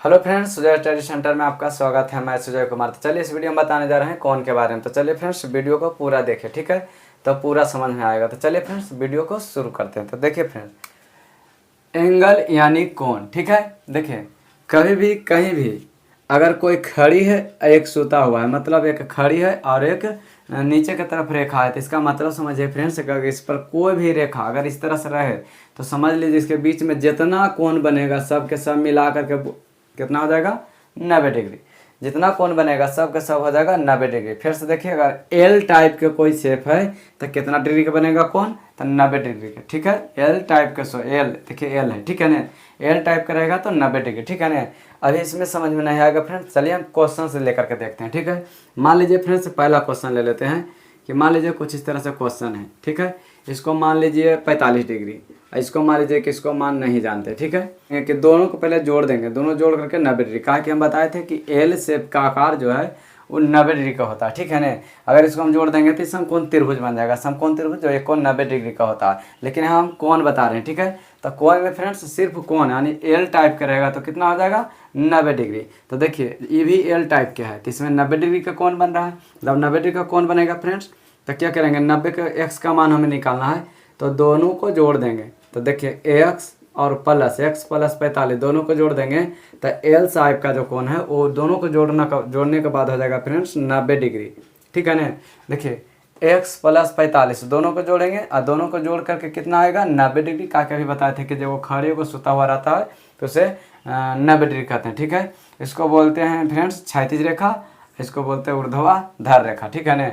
Hello friends, Sujay study centre में आपका स्वागत है। मैं सुजय कुमार। तो चलिए इस वीडियो में बताने जा रहे हैं कौन के बारे में। तो चलिए फ्रेंड्स वीडियो को पूरा देखें, ठीक है, तो पूरा समझ में आएगा। तो चलिए फ्रेंड्स वीडियो को शुरू करते हैं। तो देखिए फ्रेंड्स, एंगल यानी कोण, ठीक है। देखिए कभी भी कहीं भी अगर कोई खड़ी है, एक सूता हुआ है, मतलब एक खड़ी है और एक नीचे की तरफ रेखा है, तो इसका मतलब समझिए फ्रेंड्स, अगर इस पर कोई भी रेखा अगर इस तरह से रहे तो समझ लीजिए इसके बीच में जितना कोण बनेगा सब के सब मिला करके कितना हो जाएगा, 90 डिग्री। जितना कोण बनेगा सब का सब हो जाएगा 90 डिग्री। फिर से देखिए, अगर एल टाइप के कोई शेप है तो कितना डिग्री का बनेगा कोण, तो 90 डिग्री का, ठीक है। एल टाइप का, सो एल देखिए एल है, ठीक है ना, एल टाइप का रहेगा तो 90 डिग्री, ठीक है ना। अभी इसमें समझ में नहीं आएगा फ्रेंड्स, चलिए हम क्वेश्चन से लेकर के देखते हैं, ठीक है। मान लीजिए फ्रेंड्स पहला क्वेश्चन ले लेते हैं कि मान लीजिए कुछ इस तरह से क्वेश्चन है, ठीक है। इसको मान लीजिए 45 डिग्री, इसको मान लीजिए कि इसको मान नहीं जानते, ठीक है, कि दोनों को पहले जोड़ देंगे, दोनों जोड़ करके 90 डिग्री। कहा कि हम बताए थे कि एल शेप का आकार जो है वो 90 डिग्री का होता है, ठीक है ना। अगर इसको हम जोड़ देंगे तो समकोण त्रिभुज बन जाएगा। समकोण त्रिभुज जो एक कोण 90 डिग्री का होता है, लेकिन हम कोण बता रहे हैं, ठीक है। तो कोण में फ्रेंड्स सिर्फ कोण यानी एल टाइप का रहेगा तो कितना हो जाएगा, 90 डिग्री। तो देखिए ये भी एल टाइप के है, तो इसमें 90 डिग्री का कोण बन रहा है। जब 90 डिग्री का कोण बनेगा फ्रेंड्स तो क्या करेंगे, 90 का एक्स का मान हमें निकालना है, तो दोनों को जोड़ देंगे। तो देखिए एक्स और प्लस एक्स प्लस 45 दोनों को जोड़ देंगे तो एल साइड का जो कोण है वो दोनों को जोड़ने के बाद हो जाएगा फ्रेंड्स 90 डिग्री, ठीक है ना। देखिए एक्स प्लस 45 दोनों को जोड़ेंगे और दोनों को जोड़ करके कितना आएगा, 90 डिग्री। का भी बताए थे कि जब वो खड़े को सुता हुआ रहता है तो उसे 90 डिग्री कहते हैं, ठीक है। इसको बोलते हैं फ्रेंड्स क्षैतिज रेखा, इसको बोलते हैं ऊर्ध्वाधर रेखा, ठीक है ना,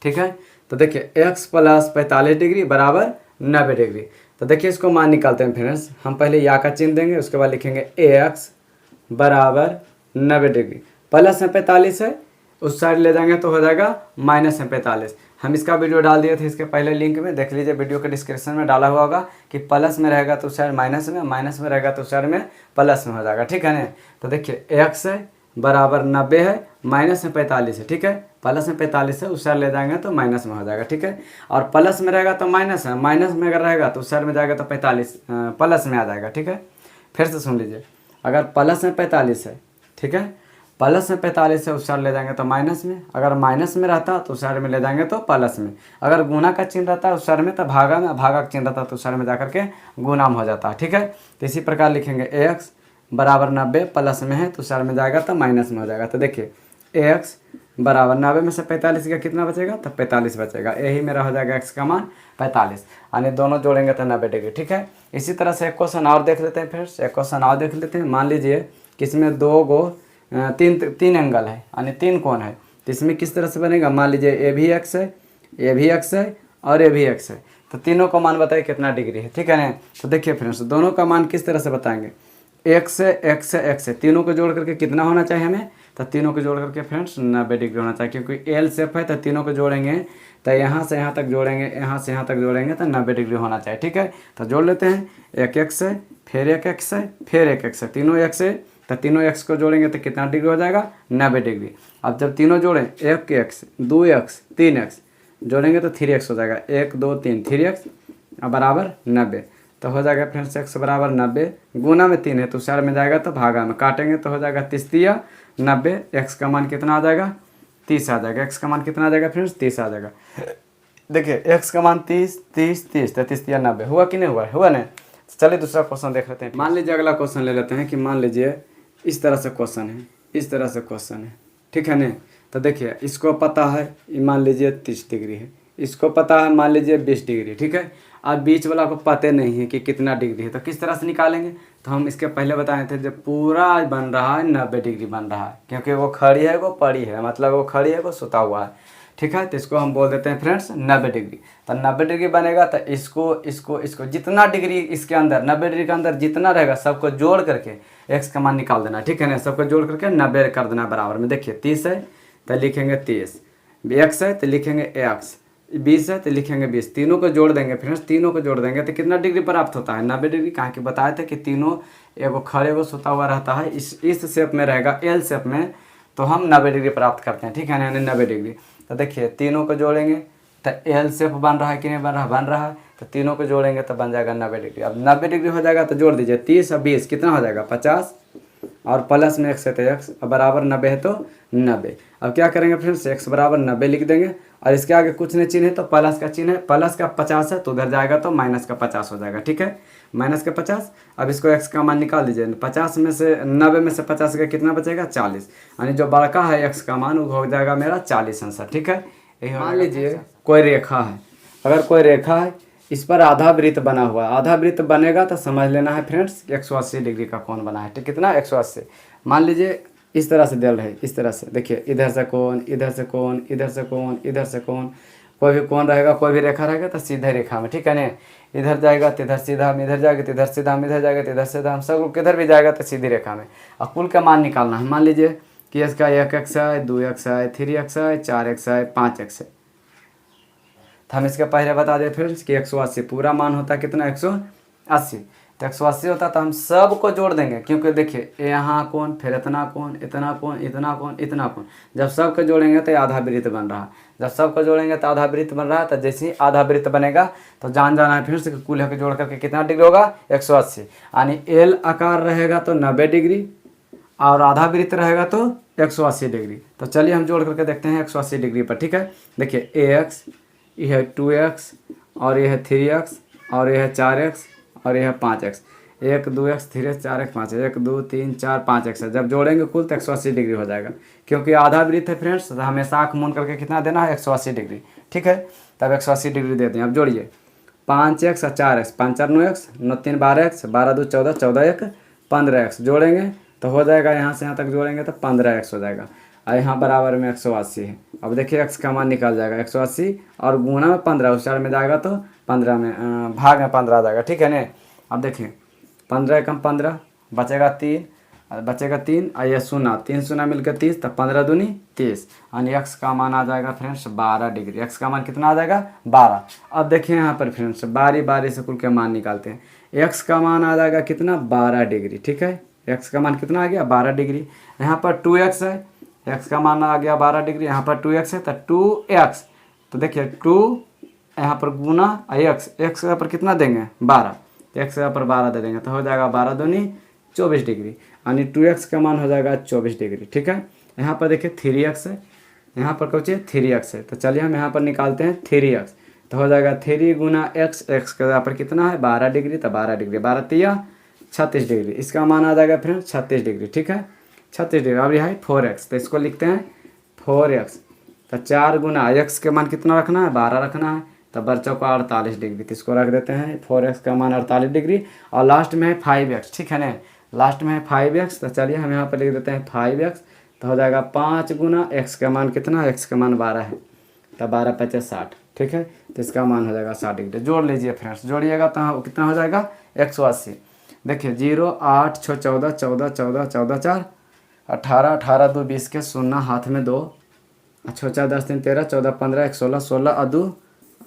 ठीक है। तो देखिए x प्लस 45 डिग्री बराबर 90 डिग्री। तो देखिए इसको मान निकालते हैं फ्रेंड्स। हम पहले या का चिन्ह देंगे, उसके बाद लिखेंगे x बराबर 90 डिग्री। प्लस में 45 है, उस साइड ले जाएंगे तो हो जाएगा माइनस में 45। हम इसका वीडियो डाल दिए थे इसके पहले, लिंक में देख लीजिए, वीडियो के डिस्क्रिप्शन में डाला हुआ होगा कि प्लस में रहेगा तो उस साइड माइनस में, माइनस में रहेगा तो उस साइड में प्लस में हो जाएगा, ठीक है ना। तो देखिए x है बराबर 90 है, माइनस में 45 है, ठीक है। प्लस में 45 है, उस साइड ले जाएंगे तो माइनस में हो जाएगा, ठीक है। और प्लस में रहेगा तो माइनस है, माइनस में अगर रहेगा तो उस साइड में जाएगा तो 45 प्लस में आ जाएगा, ठीक है। फिर से सुन लीजिए, अगर प्लस में 45 है, ठीक है, प्लस में 45 है, उस साइड ले जाएंगे तो माइनस में, अगर माइनस में रहता तो उस साइड में ले जाएंगे तो प्लस में, अगर गुना का चिन्ह रहता है उस साइड में तो भागा में, भागा का चिन्ह रहता है तो उस साइड में जाकर के गुना में हो जाता है, ठीक है। तो इसी प्रकार लिखेंगे एक्स बराबर 90 प्लस में है तो साइड में जाएगा तो माइनस में हो जाएगा। तो देखिए एक्स बराबर 90 में से 45 का कितना बचेगा, तो 45 बचेगा। यही मेरा हो जाएगा एक्स का मान 45, यानी दोनों जोड़ेंगे तो 90 डिग्री, ठीक है। इसी तरह से एक क्वेश्चन और देख लेते हैं फ्रेंड्स, एक क्वेश्चन और देख लेते हैं। मान लीजिए कि इसमें तीन एंगल है यानी तीन कोण है, तो इसमें किस तरह से बनेगा। मान लीजिए ए भी एक्स है, ए भी एक्स है और ए भी एक्स है, तो तीनों का मान बताइए कितना डिग्री है, ठीक है ना। तो देखिए फ्रेंड्स दोनों का मान किस तरह से बताएंगे, एक्स है एक्स है एक्स है, तीनों को जोड़ करके कितना होना चाहिए हमें, तो तीनों को जोड़ करके फ्रेंड्स 90 डिग्री होना चाहिए, क्योंकि एल शेप है तो तीनों को जोड़ेंगे तो यहाँ से यहाँ तक जोड़ेंगे, यहाँ से यहाँ तक जोड़ेंगे तो 90 डिग्री होना चाहिए, ठीक है। तो जोड़ लेते हैं, एक एक्स है फिर एक एक्स है फिर एक एक्स है, तीनों एक्स है, तो तीनों एक्स को जोड़ेंगे तो कितना डिग्री हो जाएगा, 90 डिग्री। अब जब तीनों जोड़ें, एक एक्स दो एक्स तीन एक्स जोड़ेंगे तो 3x हो जाएगा, 1 2 3 3x बराबर 90। तो हो जाएगा फ्रेंड्स x बराबर 90, गुना में 3 है तो साइड में जाएगा तो भागा में, काटेंगे तो हो जाएगा 30 90। x का मान कितना आ जाएगा, 30 आ जाएगा। x का मान कितना आ जाएगा फ्रेंड्स, 30 आ जाएगा। देखिए x का मान 30 30 30 30 90 हुआ कि नहीं हुआ, हुआ नहीं। चलिए दूसरा क्वेश्चन देख लेते हैं। मान लीजिए अगला क्वेश्चन ले लेते हैं कि मान लीजिए इस तरह से क्वेश्चन है, इस तरह से क्वेश्चन है, ठीक है ना। तो देखिए इसको पता है, मान लीजिए 30 डिग्री है, इसको पता है मान लीजिए 20 डिग्री, ठीक है। अब बीच वाला को पता नहीं है कि कितना डिग्री है, तो किस तरह से निकालेंगे। तो हम इसके पहले बताए थे जब पूरा बन रहा है 90 डिग्री बन रहा है, क्योंकि वो खड़ी है वो पड़ी है, मतलब वो खड़ी है वो सुता हुआ है, ठीक है। तो इसको हम बोल देते हैं फ्रेंड्स 90 डिग्री। तो 90 डिग्री बनेगा तो इसको जितना डिग्री इसके अंदर 90 डिग्री के अंदर जितना रहेगा सबको जोड़ करके एक्स का मान निकाल देना, ठीक है ना। सबको जोड़ करके 90 कर देना बराबर में। देखिए 30 है तो लिखेंगे 30, एक्स है तो लिखेंगे एक्स, 20 है तो लिखेंगे 20, तीनों को जोड़ देंगे फ्रेंड्स, तीनों को जोड़ देंगे तो कितना डिग्री प्राप्त होता है, 90 डिग्री। कहाँ की बताए थे कि तीनों एगो खड़े को सुता हुआ रहता है, इस शेप में रहेगा एल शेप में, तो हम 90 डिग्री प्राप्त करते हैं, ठीक है ना, यानी 90 डिग्री। तो देखिए तीनों को जोड़ेंगे तो एल शेप बन रहा है कि नहीं बन रहा है? बन रहा है। तो तीनों को जोड़ेंगे तो बन जाएगा 90 डिग्री। अब 90 डिग्री हो जाएगा तो जोड़ दीजिए 30 और 20 कितना हो जाएगा 50 और प्लस में x है तो x बराबर 90 है तो 90। अब क्या करेंगे फ्रेंड्स, x बराबर 90 लिख देंगे और इसके आगे कुछ नहीं चिन्ह है तो प्लस का चिन्ह है, प्लस का 50 है तो उधर जाएगा तो माइनस का 50 हो जाएगा। ठीक है, माइनस का 50। अब इसको x का मान निकाल दीजिए, 50 में से 90 में से 50 का कितना बचेगा 40, यानी जो बड़का है x का मान वो हो जाएगा मेरा 40 आंसर। ठीक है, यही मान लीजिए कोई रेखा है, अगर कोई रेखा है इस पर आधा वृत्त बना हुआ है, आधा वृत्त बनेगा तो समझ लेना है फ्रेंड्स 180 डिग्री का कोण बना है। ठीक, कितना 180। मान लीजिए इस तरह से दिल रहे, इस तरह से देखिए, इधर से कोण, इधर से कोण, इधर से कोण, इधर से कोण, कोई भी कोण रहेगा, कोई भी रेखा रहेगा तो सीधे रेखा में। ठीक है ना, इधर जाएगा तो इधर सीधा, हम इधर जाएगा तो इधर सीधा, हम इधर जाएगा तो इधर सीधा, हम सब किधर भी जाएगा तो सीधी रेखा में। और कुल का मान निकालना है। मान लीजिए कि इसका 1x है, 2x है, 3x है, 4x है, 5x है। तो हम इसके पहले बता दें फिर कि 180 पूरा मान होता है कितना 180। तो 180 होता तो हम सब को जोड़ देंगे, क्योंकि देखिए यहाँ कोण, फिर इतना कोण, इतना कोण, इतना कोण, इतना कोण, जब सब को जोड़ेंगे तो आधा वृत्त बन रहा है। जब सब को जोड़ेंगे तो आधा वृत्त बन रहा है। तो जैसे ही आधा वृत्त बनेगा तो जान जाना है फिर से कुल होकर जोड़ करके कितना डिग्री होगा 180, यानी एल आकार रहेगा तो 90 डिग्री और आधा वृत्त रहेगा तो 180 डिग्री। तो चलिए हम जोड़ करके देखते हैं 180 डिग्री पर। ठीक है, देखिए ax, यह है 2x और यह है 3x और यह है 4x और यह है 5x, 1 2x 3x 4x 5x, 1 2 3 4 5x है। जब जोड़ेंगे कुल तो 180 डिग्री हो जाएगा, क्योंकि आधा वृत्त है फ्रेंड्स, तो हमेशा आँख मूंद करके कितना देना है 180 डिग्री। ठीक है, तब 180 डिग्री देते हैं। अब जोड़िए 5x और 4x, 5 4 9x, 9 3 12x, 12 2 14, 14 1 15x, जोड़ेंगे तो हो जाएगा, यहाँ से यहाँ तक जोड़ेंगे तो 15x हो जाएगा। और यहाँ बराबर में 180 है। अब देखिए x का मान निकल जाएगा 180 और गुणा में 15, उस चार में जाएगा तो 15 में भाग में 15 आ जाएगा। ठीक है ना, अब देखिए 15 कम 15 बचेगा 3, बचेगा 3 और ये शून्य, 3 शून्य मिलकर 30, तब 15 दूनी 30, यानी x का मान आ जाएगा फ्रेंड्स 12 डिग्री। x का मान कितना आ जाएगा 12। अब देखिए यहाँ पर फ्रेंड्स बारी बारी से कुल के मान निकालते हैं। x का मान आ जाएगा कितना 12 डिग्री। ठीक है, x का मान कितना आ गया 12 डिग्री। यहाँ पर 2x है, x का मान आ गया 12 डिग्री, यहाँ पर 2x है तो 2x, तो देखिए 2 यहाँ पर गुना x पर कितना देंगे 12, x पर 12 दे देंगे तो हो जाएगा 12 दूनी 24 डिग्री, यानी 2x का मान हो जाएगा 24 डिग्री। ठीक है, यहाँ पर देखिए 3x है, यहाँ पर कुछ 3x है, तो चलिए हम यहाँ पर निकालते हैं 3x, तो हो जाएगा 3 गुना x, x का यहाँ पर कितना है 12 डिग्री, तो 12 डिग्री 12 तिया 36 डिग्री, इसका मान आ जाएगा फ्रेंड 36 डिग्री। ठीक है, 36 डिग्री। अब यह है 4x, तो इसको लिखते हैं 4x, तो 4 गुना x के मान कितना रखना है 12 रखना है, तो बच्चों को 48 डिग्री, तो इसको रख देते हैं 4x का मान 48 डिग्री और लास्ट में है 5x। ठीक है ना, लास्ट में है 5x, तो चलिए हम यहाँ पर लिख देते हैं 5x, तो हो जाएगा 5 गुना x का मान कितना है, x का मान 12 है, तो 12 5 60। ठीक है, तो इसका मान हो जाएगा 60 डिग्री। जोड़ लीजिए फ्रेंड्स, जोड़िएगा तो कितना हो जाएगा 180। देखिए 0 8 6 14 14 14 14 4 18 18 2 20 के शून्य हाथ में 2, 6 4 10 3 13 14 15 1 16 16 और 2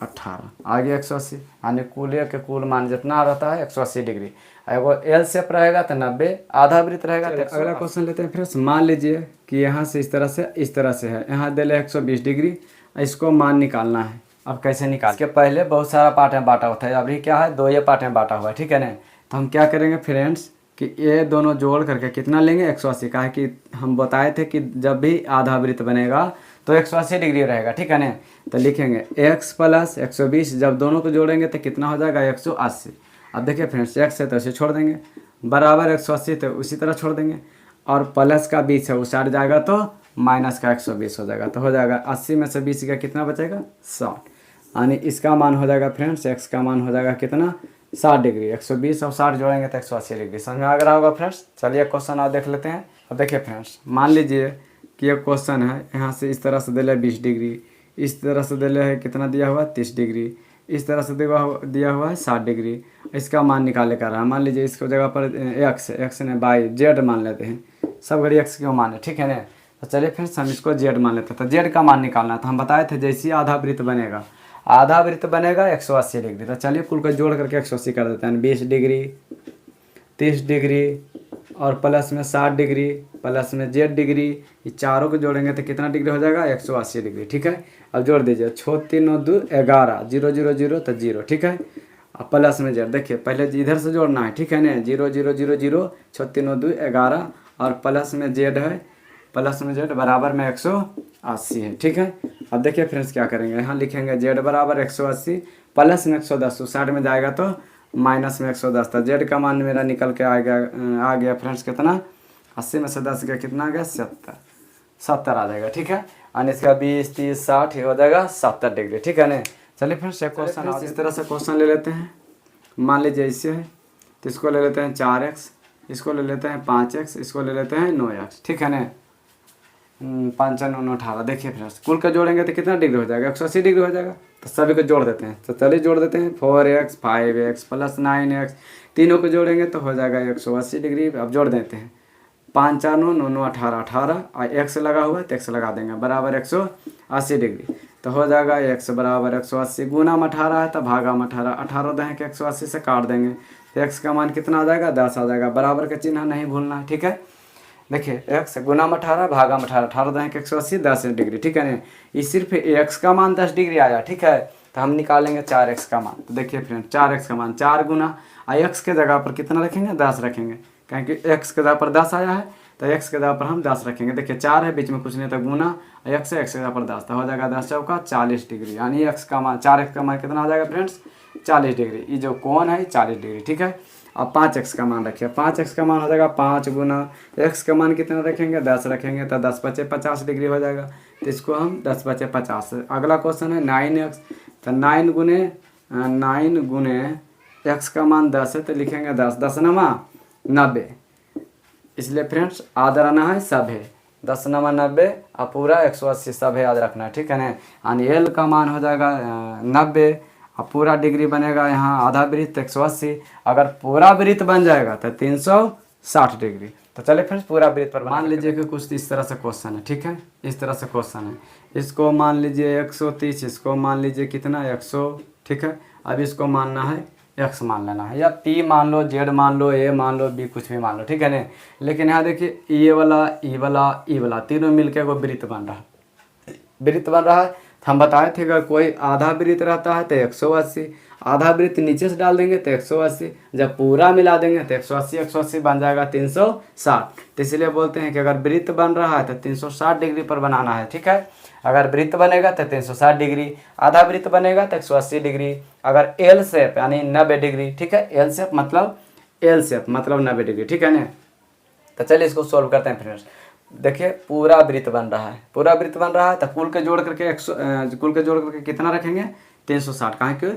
18, आगे 180, यानी कुल के कुल मान जितना रहता है 180 डिग्री। एगो एल शेप रहेगा तो 90, आधा वृत्त रहेगा तो अगला क्वेश्चन लेते हैं फ्रेंड्स। मान लीजिए कि यहाँ से इस तरह से है, यहाँ दे 120 डिग्री, इसको मान निकालना है। अब कैसे निकाल, इसके पहले बहुत सारा पार्ट में बांटा होता है, अभी क्या है 2 पार्ट में बांटा हुआ है। ठीक है ना, तो हम क्या करेंगे फ्रेंड्स कि ये दोनों जोड़ करके कितना लेंगे 180 का है, कि हम बताए थे कि जब भी आधा वृत्त बनेगा तो 180 डिग्री रहेगा। ठीक है ना, तो लिखेंगे x प्लस 120, जब दोनों को जोड़ेंगे तो कितना हो जाएगा 180। अब देखिए फ्रेंड्स x है तो इसे छोड़ देंगे, बराबर 180 तो उसी तरह छोड़ देंगे, और प्लस का 20 है उस साइड जाएगा तो माइनस का 120 हो जाएगा, तो हो जाएगा 80 में से 20 का कितना बचेगा 60, यानी इसका मान हो जाएगा फ्रेंड्स x का मान हो जाएगा कितना 60 डिग्री। 120 और 60 जोड़ेंगे तो 180 डिग्री। समझ में आ रहा होगा फ्रेंड्स। चलिए क्वेश्चन और देख लेते हैं। अब देखिए फ्रेंड्स, मान लीजिए कि ये क्वेश्चन है, यहाँ से इस तरह से दिया 20 डिग्री, इस तरह से दिया है कितना दिया हुआ 30 डिग्री, इस तरह से दिया हुआ है 60 डिग्री, इसका मान निकाले कर रहा है। मान लीजिए इसको जगह पर x ने बाई जेड मान लेते हैं, सब घड़ी x क्यों माने। ठीक है ना, तो चलिए फ्रेंड्स हम इसको जेड मान लेते हैं। तो जेड का मान निकालना था, हम बताए थे जैसे ही आधा वृत्त बनेगा 180 डिग्री, तो चलिए कुल को जोड़ करके 180 कर देते हैं। 20 डिग्री, 30 डिग्री और प्लस में 60 डिग्री, प्लस में जेड डिग्री, ये चारों को जोड़ेंगे तो कितना डिग्री हो जाएगा, 180 डिग्री। ठीक है, अब जोड़ दीजिए 6 3 9 2 11, 0 0 0 तो 0। ठीक है, अब प्लस में जेड, देखिए पहले इधर से जोड़ना है। ठीक है ना, 0 0 0 0, 6 3 9 2 11 और प्लस में जेड है, प्लस में जेड बराबर में 180 है। ठीक है, अब देखिए फ्रेंड्स क्या करेंगे, यहाँ लिखेंगे जेड बराबर 180 प्लस में 110, तो 60 में जाएगा तो माइनस में 110 था। जेड का मान मेरा निकल के आ गया फ्रेंड्स कितना, 80 में से 10 गया कितना आ गया, 70 आ जाएगा। ठीक है, और इसका 20 30 60 हो जाएगा 70 डिग्री। ठीक है ना, चलिए फ्रेंड्स एक क्वेश्चन इस तरह से क्वेश्चन ले लेते हैं। मान लीजिए इससे है तो इसको ले लेते हैं 4x, इसको ले लेते हैं 5x, इसको ले लेते हैं 9x। ठीक है ना, 5 9 18। देखिए फ्रेंड्स कुल का जोड़ेंगे तो कितना डिग्री हो जाएगा, 180 डिग्री हो जाएगा। तो सभी को जोड़ देते हैं, तो चलिए जोड़ देते हैं। 4x 5x प्लस 9x, तीनों को जोड़ेंगे तो हो जाएगा 180 डिग्री। अब जोड़ देते हैं, 5 4 9 9 9 18 18 और x लगा हुआ है तो x लगा देंगे बराबर 180 डिग्री। तो हो जाएगा x बराबर 180 गुना में 18 है तो भागा में 18, 18 दें के 180 से काट देंगे तो x का मान कितना आ जाएगा, 10 आ जाएगा। बराबर का चिन्ह नहीं भूलना है। ठीक है, देखिए x गुना में 18 भागा में 18, 18 दें के 180 10 डिग्री। ठीक है ना, ये सिर्फ x का मान 10 डिग्री आया। ठीक है, तो हम निकालेंगे 4x का मान। तो देखिए फ्रेंड 4x का मान 4 गुना x के जगह पर कितना रखेंगे, 10 रखेंगे, क्योंकि x के जगह पर 10 आया है तो x के जगह पर हम 10 रखेंगे। देखिए 4 है बीच में कुछ नहीं तो गुना x है, x के जगह पर 10 तो हो जाएगा 10 चौका 40 डिग्री। यानी x का मान 4x का मान कितना आ जाएगा फ्रेंड्स, 40 डिग्री। ये जो कोण है 40 डिग्री। ठीक है, अब 5x का मान रखिए, 5x का मान हो जाएगा 5 गुना x का मान कितना रखेंगे, 10 रखेंगे तो 10 बचे 50 डिग्री हो जाएगा। तो इसको हम 10 बचे 50। अगला क्वेश्चन है 9x, तो 9 गुने x का मान 10 है तो लिखेंगे 10 10 नमा 90, इसलिए फ्रेंड्स याद रहना है सब है 10 नमा 90 और पूरा 180 सब है याद रखना है। ठीक है ना, यानी एल का मान हो जाएगा 90 और पूरा डिग्री बनेगा यहाँ आधा वृत्त 180, अगर पूरा वृत्त बन जाएगा तो 360 डिग्री। तो चलिए फ्रेंड्स पूरा वृत्त पर मान लीजिए कि कुछ इस तरह से क्वेश्चन है। ठीक है, इस तरह से क्वेश्चन है, इसको मान लीजिए 130, इसको मान लीजिए कितना 100। ठीक है, अब इसको मानना है x मान लेना है, या p मान लो, z मान लो, a मान लो, b कुछ भी मान लो। ठीक है ना, लेकिन यहाँ देखिए ये वाला ई वाला ई वाला तीनों मिलकर वो वृत्त बन रहा है, वृत्त बन रहा है। हम बताए थे अगर कोई आधा वृत्त रहता है तो 180, आधा वृत्त नीचे से डाल देंगे तो 180, जब पूरा मिला देंगे तो 180 180 बन जाएगा 360। तो इसलिए बोलते हैं कि अगर वृत्त बन रहा है तो 360 डिग्री पर बनाना है। ठीक है, अगर वृत्त बनेगा तो 360 डिग्री, आधा वृत्त बनेगा तो 180 डिग्री, अगर एल शेप यानी 90 डिग्री। ठीक है, एल शेप मतलब 90 डिग्री। ठीक है ना, तो चलिए इसको सोल्व करते हैं फ्रेंड्स। देखिए पूरा वृत्त बन रहा है, पूरा वृत्त बन रहा है तो कुल के जोड़ करके कितना रखेंगे, 360, कहाँ के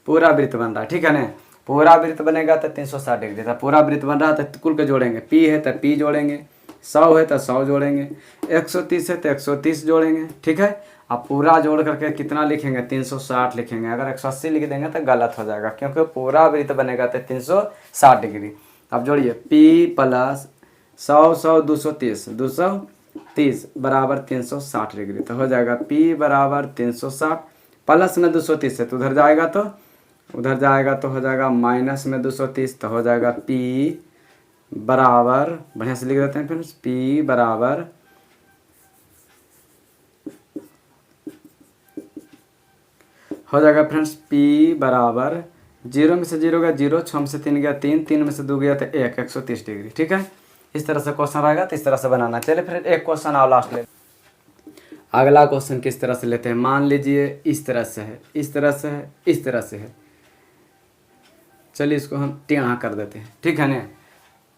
पूरा वृत्त बन रहा है। ठीक है ना, पूरा वृत्त बनेगा तो 360 डिग्री, तो पूरा वृत्त बन रहा है तो कुल के जोड़ेंगे, p है तो p जोड़ेंगे, 100 है तो 100 जोड़ेंगे, 130 है तो 130 जोड़ेंगे। ठीक है, अब पूरा जोड़ करके कितना लिखेंगे, 360 लिखेंगे। अगर 180 लिख देंगे तो गलत हो जाएगा, क्योंकि पूरा वृत्त बनेगा तो 360 डिग्री। अब जोड़िए p प्लस 100 100 230 230 बराबर 360 डिग्री, तो हो जाएगा p बराबर 360 प्लस में 230 है तो उधर जाएगा तो हो जाएगा माइनस में 230, तो हो जाएगा p बराबर, बढ़िया से लिख देते हैं फ्रेंड्स, p बराबर हो जाएगा फ्रेंड्स p बराबर 0 में से 0 गया 0, 6 में से 3 गया 3, 3 में से 2 गया तो 1, 130 डिग्री। ठीक है, इस तरह से क्वेश्चन रहेगा, तो इस तरह से बनाना। चलिए फिर एक क्वेश्चन और लास्ट ले, अगला क्वेश्चन किस तरह से लेते हैं। मान लीजिए इस तरह से है, इस तरह से है, इस तरह से है, चलिए इसको हम टेढ़ा कर देते हैं। ठीक है ना,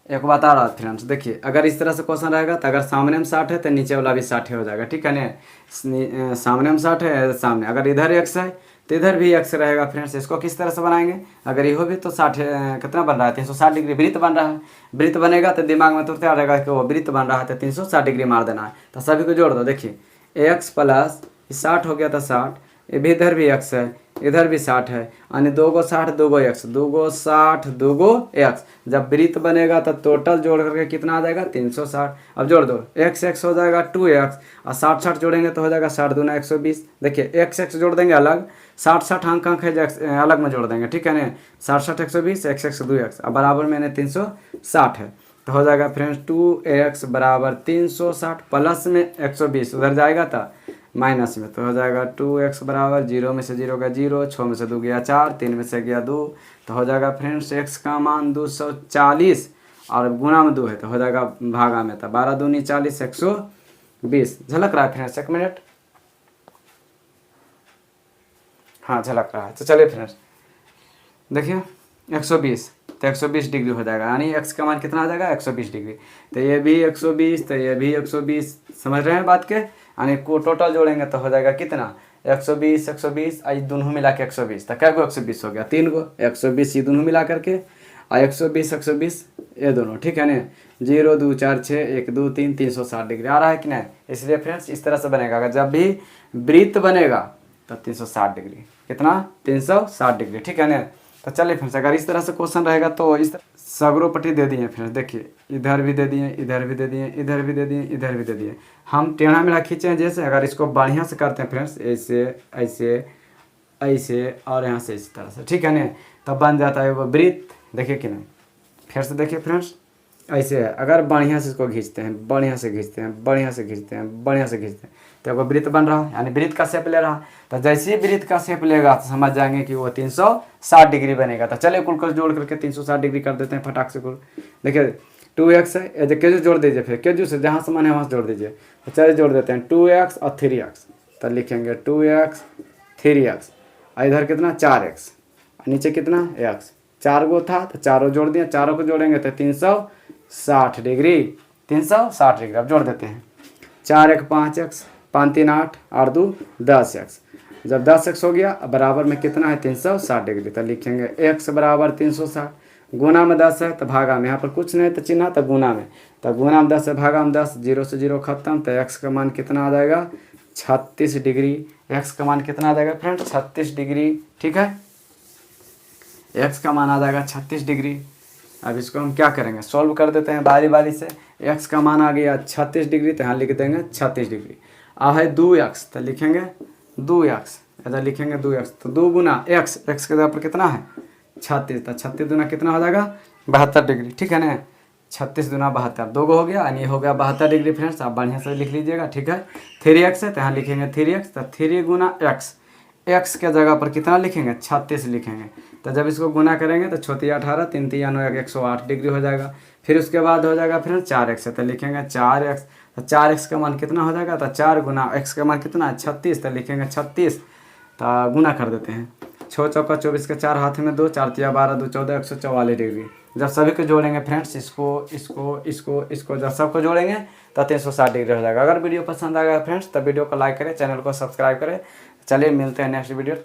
एक बता रहा फ्रेंड्स, देखिए अगर इस तरह से क्वेश्चन रहेगा तो अगर सामने में 60 है तो नीचे वाला भी 60 हो जाएगा। ठीक है ना, सामने में 60 है सामने, अगर इधर x है तो इधर भी x रहेगा फ्रेंड्स। इसको किस तरह से बनाएंगे, अगर ये भी तो 60 कितना बन रहा है, 360 डिग्री वृत्त बन रहा है। वृत्त बनेगा तो दिमाग में तुरंत आ जाएगा कि वो वृत्त बन रहा है तो 360 डिग्री मार देना है। तो सभी को जोड़ दो, देखिए x प्लस 60 हो गया था 60, इधर भी x है, इधर भी 60 है, यानी 2 को 60 2 को x, 2 को 60 2 को x। जब वृत्त बनेगा तो टोटल जोड़ करके कितना आ जाएगा 360। अब जोड़ दो, x हो जाएगा 2x और 60 60 जोड़ेंगे तो हो जाएगा 60 दूना 120। देखिए x जोड़ देंगे अलग, 60 60 अंक है अलग में जोड़ देंगे। ठीक है ना, 60 60 120 x 2x अब बराबर में 360 है। तो हो जाएगा फ्रेंड्स 2x बराबर 360 प्लस में 120 उधर जाएगा था माइनस में, तो हो जाएगा 2x बराबर 0 में से 0 का 0, 6 में से 2 गया 4, 3 में से गया 2, तो हो जाएगा फ्रेंड्स x का मान 240 और गुणा में 2 है तो हो जाएगा भागा में था 12 दूनी 40 120। झलक रहा है फ्रेंड्स? एक मिनट, हाँ झलक रहा है। तो चलिए फ्रेंड्स देखिए 120 तो 120 डिग्री हो जाएगा, यानी x का मान कितना आ जाएगा 120 डिग्री। तो ये भी 120 तो ये भी 120, समझ रहे हैं बात के? यानी को टोटल जोड़ेंगे तो हो जाएगा कितना 120 120 आई दोनों मिला के 120, तो क्या गो 120 हो गया 3 गो 120 ये दोनों मिला करके और 120 120 ये दोनों, ठीक है ना। 0 2 4 6 1 2 3 360 डिग्री आ रहा है कि नहीं? इसलिए फ्रेंड्स इस तरह से बनेगा, अगर जब भी वृत्त बनेगा तो 360 डिग्री, कितना 360 डिग्री, ठीक है ना। तो चलिए फ्रेंड्स अगर इस तरह से क्वेश्चन रहेगा तो इस सगरो पट्टी दे दिए फ्रेंड्स, देखिए इधर भी दे दिए, इधर भी दे दिए, इधर भी दे दिए, इधर भी दे दिए। हम टेढ़ा मेढ़ा खींचे हैं जैसे, अगर इसको बढ़िया से करते हैं फ्रेंड्स ऐसे ऐसे ऐसे और यहाँ से इस तरह से, ठीक है ना, तब बन जाता है वो वृत्त। देखिए कि नहीं, फिर से देखिए फ्रेंड्स ऐसे है, अगर बढ़िया से इसको खींचते हैं, बढ़िया से खींचते हैं, बढ़िया से खींचते हैं, बढ़िया से खींचते हैं तो वो वृत्त बन रहा है, यानी वृत्त का शेप ले रहा। तो जैसे ही वृत्त का शेप लेगा तो समझ जाएंगे कि वो 360 डिग्री बनेगा। तो चलिए कुल जोड़ करके 360 डिग्री कर देते हैं फटाक से कुल। देखिए 2x है, केजू जोड़ दीजिए, फिर केजू से जहाँ समान है वहाँ से जोड़ दीजिए। तो चलिए जोड़ देते हैं 2x और 3x, तो लिखेंगे 2x 3x और इधर कितना 4x, नीचे कितना x, 4 गो था तो चारों जोड़ दिए, चारों को जोड़ेंगे तो 360 डिग्री, 360 डिग्री। अब जोड़ देते हैं 4 1 5x 5 3 8 और 2 10x, जब 10x हो गया बराबर में कितना है 360 डिग्री, तो लिखेंगे x बराबर 360, गुना में 10 है तो भागा में, यहाँ पर कुछ नहीं तो चिन्ह तो गुना में, तो गुना में 10 है भागा में 10, 0 से 0 खत्म, तो x का मान कितना आ जाएगा 36 डिग्री। x का मान कितना आ जाएगा फ्रेंड 36 डिग्री, ठीक है, x का मान आ जाएगा 36 डिग्री। अब इसको हम क्या करेंगे, सॉल्व कर देते हैं बारी बारी से। x का मान आ गया 36 डिग्री तो यहाँ लिख देंगे 36 डिग्री। अब है 2x तो लिखेंगे 2x, इधर लिखेंगे 2x, तो 2 गुना x, x के जगह पर कितना है 36, तो 36 दुना कितना हो जाएगा 72 डिग्री, ठीक है ना। 36 दुना 72, 2 हो गया यानी हो गया 72 डिग्री फ्रेंड्स। आप बढ़िया से लिख लीजिएगा, ठीक है। 3x है तो यहाँ लिखेंगे 3x, तो 3 गुना x, x के जगह पर कितना लिखेंगे 36 लिखेंगे। तो जब इसको गुना करेंगे तो 6 18 3 3 108 डिग्री हो जाएगा। फिर उसके बाद हो जाएगा फिर 4x है तो लिखेंगे 4x, तो 4x का मान कितना हो जाएगा, तो 4 गुना x का मान कितना है 36, तो लिखेंगे 36, तो गुना कर देते हैं 6 चौका 24 के 4 हाथ में 2, 4 तिया 12 2 14 144 डिग्री। जब सभी को जोड़ेंगे फ्रेंड्स, इसको इसको इसको इसको जब सबको जोड़ेंगे तो 360 डिग्री हो जाएगा। अगर वीडियो पसंद आएगा फ्रेंड्स तो वीडियो को लाइक करें, चैनल को सब्सक्राइब करें। चलिए मिलते हैं नेक्स्ट वीडियो।